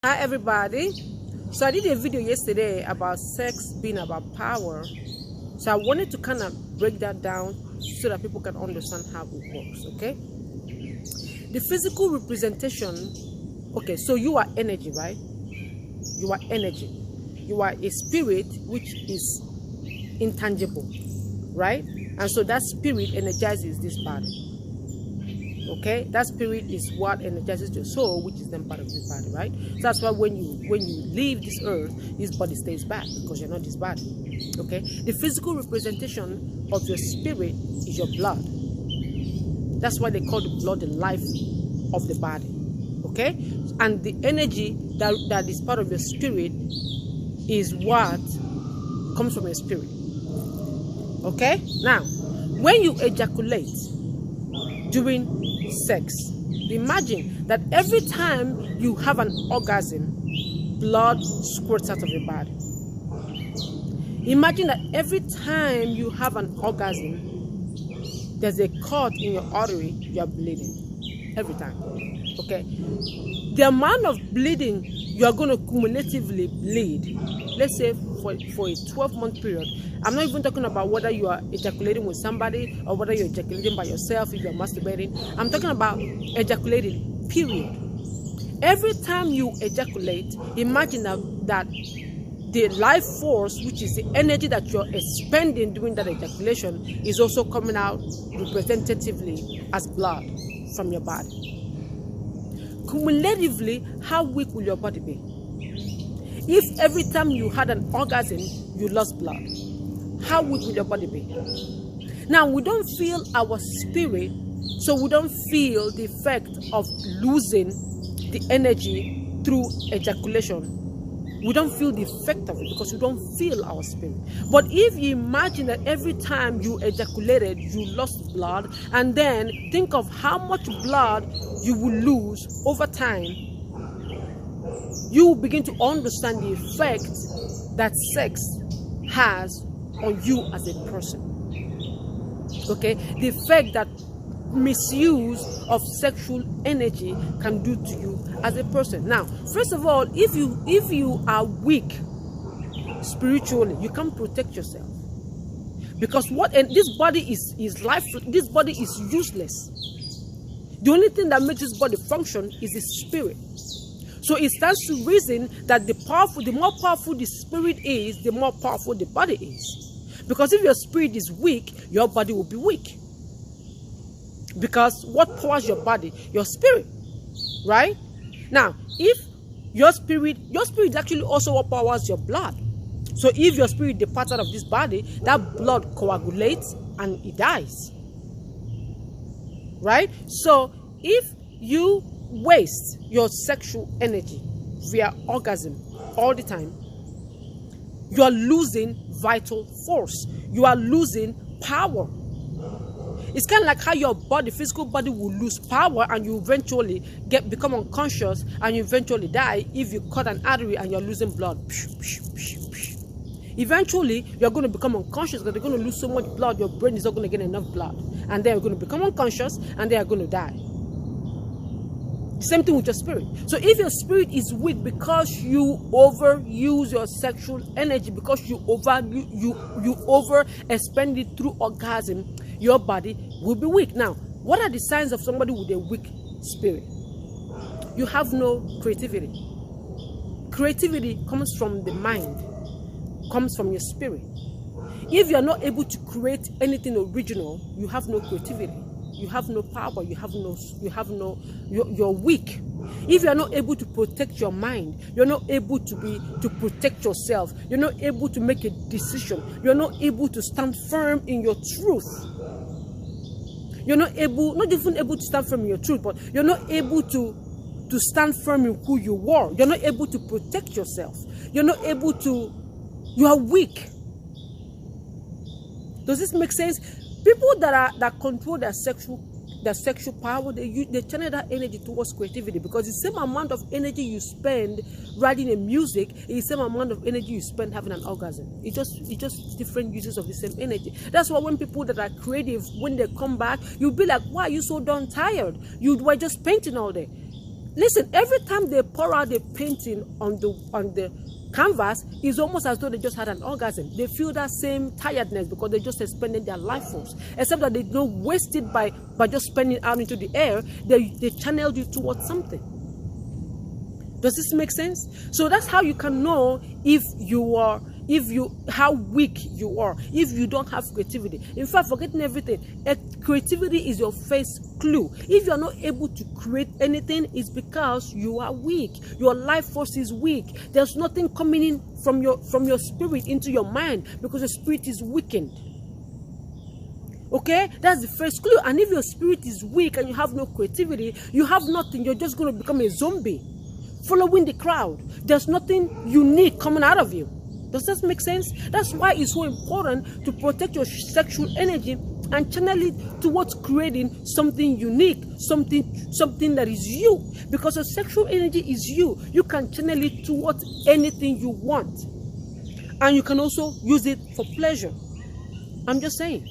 Hi everybody. So I did a video yesterday about sex being about power. So I wanted to kind of break that down so that people can understand how it works, okay? The physical representation, okay, so you are energy, right? You are energy. You are a spirit which is intangible, right? And so that spirit energizes this body. Okay, that spirit is what energizes your soul, which is then part of this body, right? So that's why when you leave this earth, this body stays back because you're not this body. Okay, the physical representation of your spirit is your blood. That's why they call the blood the life of the body. Okay, and the energy that is part of your spirit is what comes from your spirit. Okay, now when you ejaculate during sex, imagine that every time you have an orgasm, blood squirts out of your body. Imagine that every time you have an orgasm, there's a cut in your artery, you are bleeding every time. Okay, the amount of bleeding you are going to cumulatively bleed, let's say for a 12-month period. I'm not even talking about whether you are ejaculating with somebody or whether you're ejaculating by yourself, if you're masturbating. I'm talking about ejaculating, period. Every time you ejaculate, imagine that the life force, which is the energy that you're expending during that ejaculation, is also coming out representatively as blood from your body. Cumulatively, how weak will your body be? If every time you had an orgasm, you lost blood, how weak will your body be? Now, we don't feel our spirit, so we don't feel the effect of losing the energy through ejaculation. We don't feel the effect of it because we don't feel our spirit. But if you imagine that every time you ejaculated, you lost blood, and then think of how much blood you will lose over time, you will begin to understand the effect that sex has on you as a person. Okay, the effect that misuse of sexual energy can do to you as a person. Now, first of all, if you are weak spiritually, you can't protect yourself, because this body is life. This body is useless. The only thing that makes this body function is the spirit. So it stands to reason that the more powerful the spirit is, the more powerful the body is. Because if your spirit is weak, your body will be weak. Because what powers your body? Your spirit, right? Now, if your spirit actually also what powers your blood. So if your spirit departs out of this body, that blood coagulates and it dies, right? So if you waste your sexual energy via orgasm all the time, you are losing vital force. You are losing power. It's kind of like how your body, physical body, will lose power and you eventually become unconscious and you eventually die if you cut an artery and you're losing blood. Eventually, you're going to become unconscious because you're going to lose so much blood, your brain is not going to get enough blood. And then you're going to become unconscious and then you're going to die. Same thing with your spirit. So if your spirit is weak because you overuse your sexual energy, because you over expend it through orgasm, your body will be weak. Now, what are the signs of somebody with a weak spirit? You have no creativity. Creativity comes from the mind, comes from your spirit. If you are not able to create anything original, you have no creativity. You have no power, you're weak. If you're not able to protect your mind, you're not able to protect yourself, you're not able to make a decision, you're not able to stand firm in your truth. You're not even able to stand firm in your truth, but you're not able to stand firm in who you are. You're not able to protect yourself. You are weak. Does this make sense? People that control their sexual power, they channel that energy towards creativity, because the same amount of energy you spend writing a music is the same amount of energy you spend having an orgasm. It's just different uses of the same energy. That's why when people that are creative, when they come back, you'll be like, why are you so darn tired? You were just painting all day. Listen, every time they pour out the painting on the canvas, it's almost as though they just had an orgasm. They feel that same tiredness because they just expended their life force. Except that they don't waste it by just spending out into the air. They channeled you towards something. Does this make sense? So that's how you can know how weak you are, if you don't have creativity. In fact, forgetting everything, creativity is your first clue. If you are not able to create anything, it's because you are weak. Your life force is weak. There's nothing coming in from your spirit into your mind because your spirit is weakened. Okay, that's the first clue. And if your spirit is weak and you have no creativity, you have nothing. You're just going to become a zombie, following the crowd. There's nothing unique coming out of you. Does this make sense? That's why it's so important to protect your sexual energy and channel it towards creating something unique, something that is you. Because your sexual energy is you. You can channel it towards anything you want. And you can also use it for pleasure. I'm just saying.